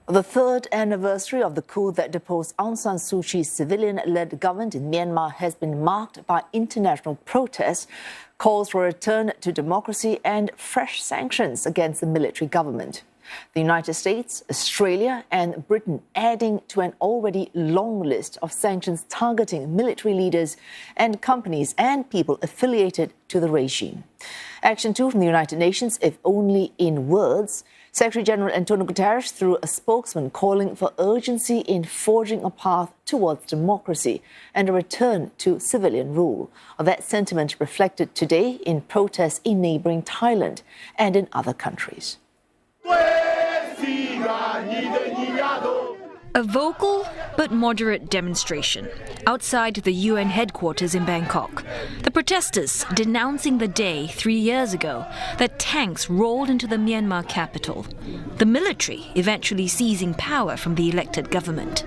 The third anniversary of the coup that deposed Aung San Suu Kyi's civilian-led government in Myanmar has been marked by international protests, calls for a return to democracy and fresh sanctions against the military government. The United States, Australia and Britain adding to an already long list of sanctions targeting military leaders and companies and people affiliated to the regime. Action too from the United Nations, if only in words. Secretary-General Antonio Guterres, through a spokesman, calling for urgency in forging a path towards democracy and a return to civilian rule. That sentiment reflected today in protests in neighbouring Thailand and in other countries. A vocal but moderate demonstration outside the UN headquarters in Bangkok. The protesters denouncing the day 3 years ago that tanks rolled into the Myanmar capital, the military eventually seizing power from the elected government.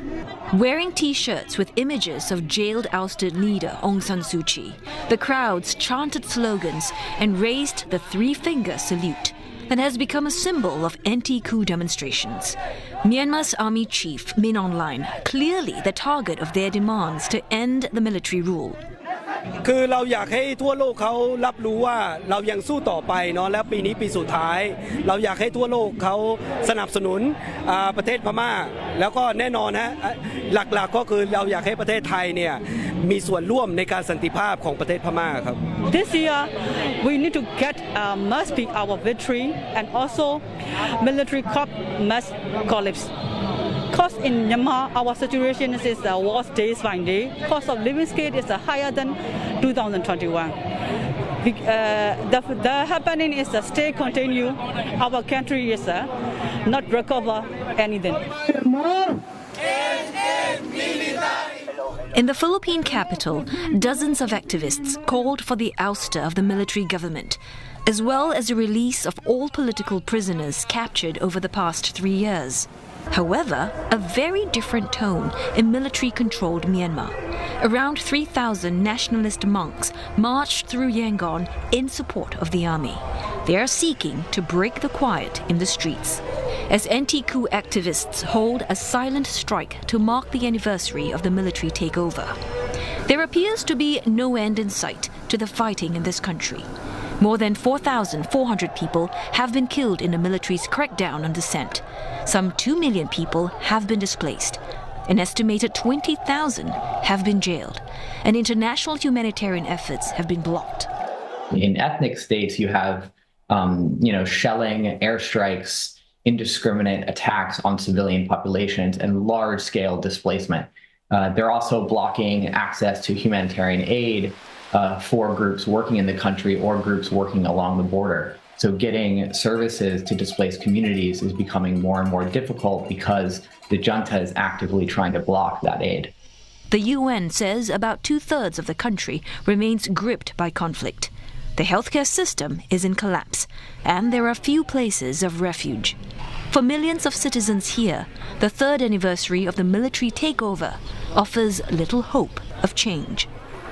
Wearing T-shirts with images of jailed ousted leader Aung San Suu Kyi, the crowds chanted slogans and raised the three-finger salute that has become a symbol of anti-coup demonstrations. Myanmar's army chief, Min Aung Hlaing, clearly the target of their demands to end the military rule. คือเราอยากให้ทั่วโลกเขารับรู้ว่าเรายังสู้ต่อไปเนาะแล้วปีนี้ปีสุดท้ายเราอยากให้ทั่วโลกเขาสนับสนุนประเทศพม่าแล้วก็แน่นอนฮะหลักๆก็คือเราอยากให้ประเทศไทยเนี่ยมีส่วนร่วมในการสันติภาพของประเทศพม่าครับ This year we need to get must be our victory and also military corps must collapse. Cost in Myanmar, our situation is worse days by day. Cost of living scale is higher than 2021. The happening is stay continue. Our country is not recover anything. In the Philippine capital, dozens of activists called for the ouster of the military government, as well as the release of all political prisoners captured over the past 3 years. However, a very different tone in military-controlled Myanmar. Around 3,000 nationalist monks marched through Yangon in support of the army. They are seeking to break the quiet in the streets, as anti-coup activists hold a silent strike to mark the anniversary of the military takeover. There appears to be no end in sight to the fighting in this country. More than 4,400 people have been killed in the military's crackdown on dissent. Some 2 million people have been displaced. An estimated 20,000 have been jailed, and international humanitarian efforts have been blocked. In ethnic states, you have, shelling, airstrikes, indiscriminate attacks on civilian populations, and large-scale displacement. They're also blocking access to humanitarian aid for groups working in the country or groups working along the border. So getting services to displaced communities is becoming more and more difficult because the junta is actively trying to block that aid. The UN says about 2/3 of the country remains gripped by conflict. The healthcare system is in collapse, and there are few places of refuge. For millions of citizens here, the third anniversary of the military takeover offers little hope of change.